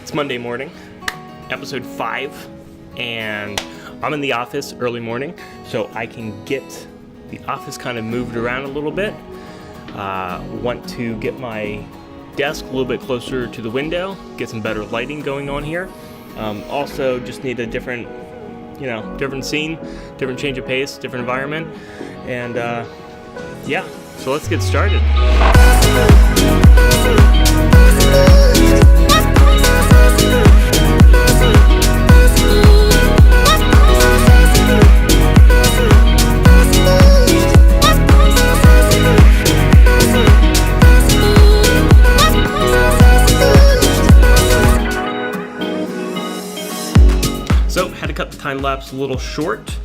It's Monday morning, episode 5, and I'm in the office early morning so I can get the office kind of moved around a little bit. Want to get my desk a little bit closer to the window, get some better lighting going on here. Also just need a different scene, different change of pace, different environment, and so let's get started. So, had to cut the time lapse a little short,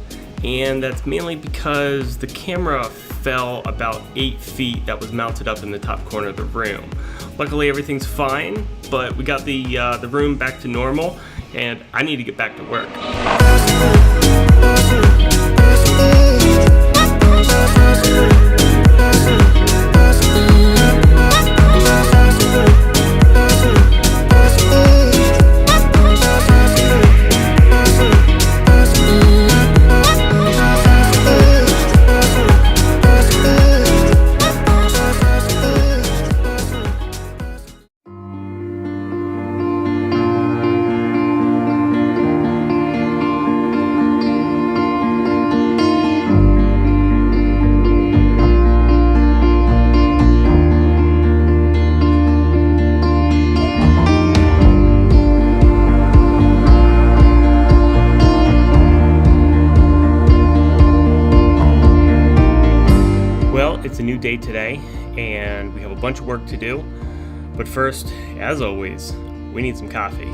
and that's mainly because the camera fell about 8 feet that was mounted up in the top corner of the room. Luckily everything's fine, but we got the room back to normal, and I need to get back to work. It's a new day today, and we have a bunch of work to do. But first, as always, we need some coffee.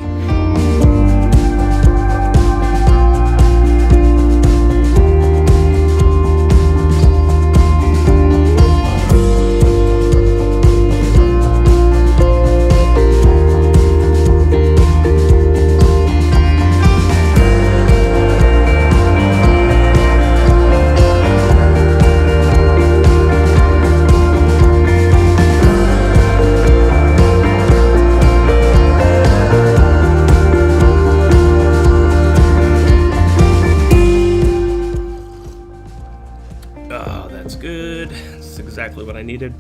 Good. That's exactly what I needed.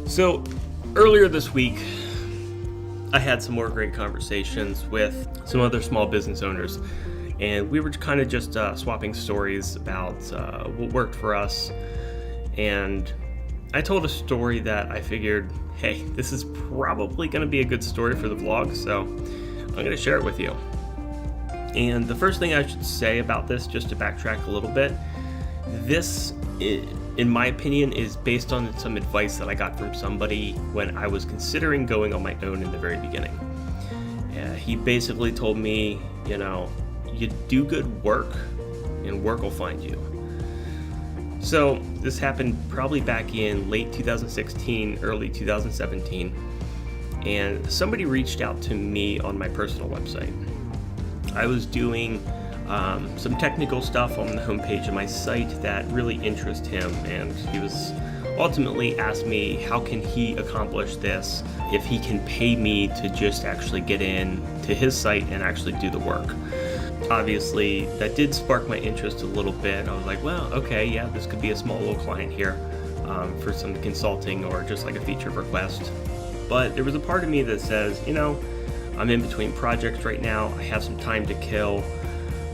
So earlier this week, I had some more great conversations with some other small business owners, and we were kind of just swapping stories about what worked for us. And I told a story that I figured, hey, this is probably going to be a good story for the vlog, so I'm going to share it with you. And the first thing I should say about this, just to backtrack a little bit, this, in my opinion, is based on some advice that I got from somebody when I was considering going on my own in the very beginning. He basically told me, you do good work and work will find you. So this happened probably back in late 2016, early 2017, and somebody reached out to me on my personal website. I was doing some technical stuff on the homepage of my site that really interested him, and he was ultimately asked me how can he accomplish this if he can pay me to just actually get in to his site and actually do the work. Obviously that did spark my interest a little bit. I was like, well, okay, yeah, this could be a small little client here for some consulting or just like a feature request. But there was a part of me that says, I'm in between projects right now, I have some time to kill.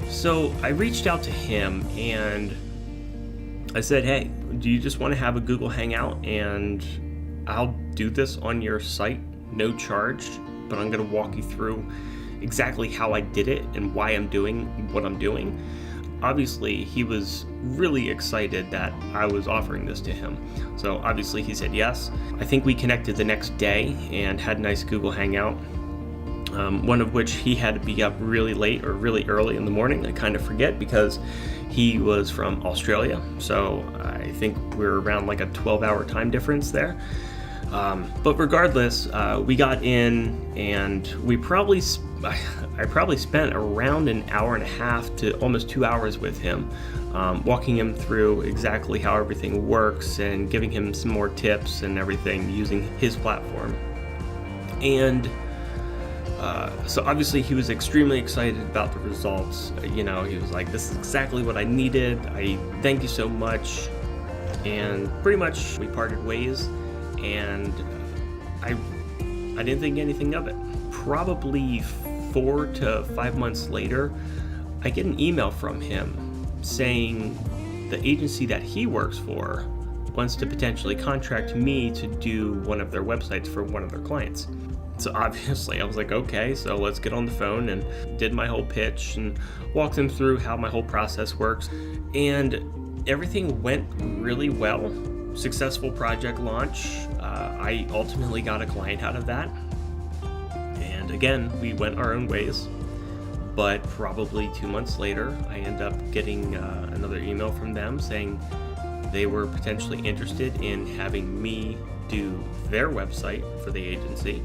So I reached out to him and I said, hey, do you just want to have a Google Hangout and I'll do this on your site, no charge, but I'm going to walk you through exactly how I did it and why I'm doing what I'm doing. Obviously, he was really excited that I was offering this to him. So obviously he said yes. I think we connected the next day and had a nice Google Hangout. One of which he had to be up really late or really early in the morning. I kind of forget because he was from Australia, so I think we're around like a 12-hour time difference there. But regardless, we got in and I probably spent around an hour and a half to almost 2 hours with him, walking him through exactly how everything works and giving him some more tips and everything using his platform. And So obviously he was extremely excited about the results. He was like, this is exactly what I needed. I thank you so much. And pretty much we parted ways, and I didn't think anything of it. Probably 4 to 5 months later, I get an email from him saying the agency that he works for wants to potentially contract me to do one of their websites for one of their clients. So obviously I was like, okay, so let's get on the phone, and did my whole pitch and walked them through how my whole process works. And everything went really well. Successful project launch. I ultimately got a client out of that. And again, we went our own ways. But probably 2 months later, I end up getting another email from them saying they were potentially interested in having me do their website for the agency.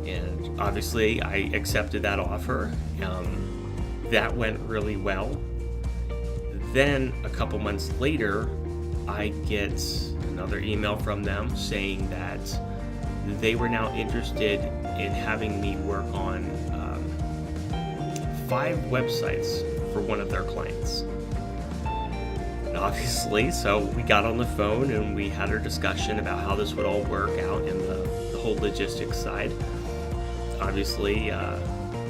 And obviously I accepted that offer. That went really well. Then a couple months later, I get another email from them saying that they were now interested in having me work on 5 websites for one of their clients. And obviously, so we got on the phone and we had our discussion about how this would all work out in the whole logistics side. Obviously,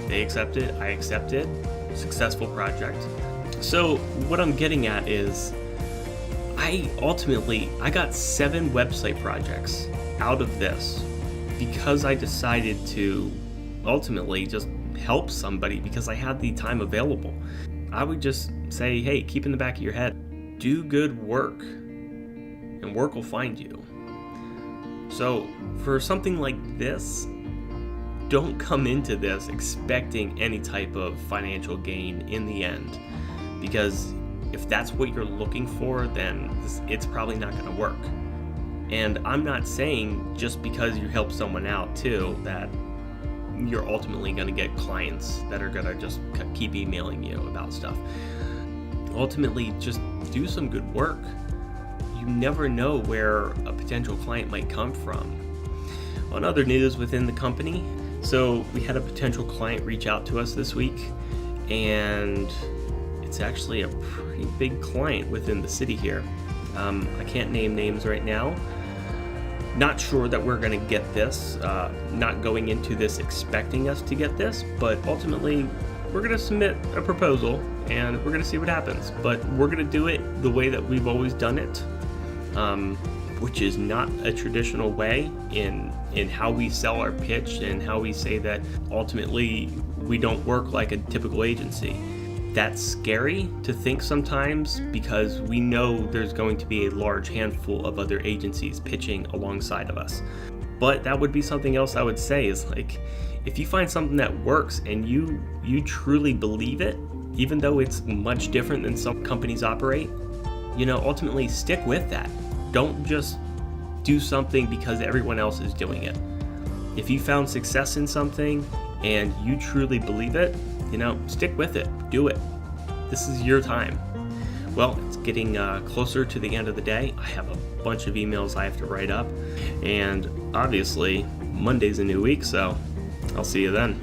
they accepted, I accepted. Successful project. So what I'm getting at is I got 7 website projects out of this because I decided to ultimately just help somebody because I had the time available. I would just say, hey, keep in the back of your head, do good work and work will find you. So for something like this, don't come into this expecting any type of financial gain in the end, because if that's what you're looking for, then it's probably not going to work. And I'm not saying just because you help someone out too that you're ultimately going to get clients that are going to just keep emailing you about stuff. Ultimately, just do some good work. You never know where a potential client might come from. On other news within the company, so we had a potential client reach out to us this week, and it's actually a pretty big client within the city here. I can't name names right now. Not sure that we're going to get this, not going into this expecting us to get this, but ultimately we're going to submit a proposal and we're going to see what happens. But we're going to do it the way that we've always done it, which is not a traditional way in how we sell our pitch and how we say that ultimately we don't work like a typical agency. That's scary to think sometimes because we know there's going to be a large handful of other agencies pitching alongside of us. But that would be something else I would say is like, if you find something that works and you truly believe it, even though it's much different than some companies operate, ultimately stick with that. Don't just do something because everyone else is doing it. If you found success in something and you truly believe it, stick with it. Do it. This is your time. Well, it's getting closer to the end of the day. I have a bunch of emails I have to write up. And obviously, Monday's a new week, so I'll see you then.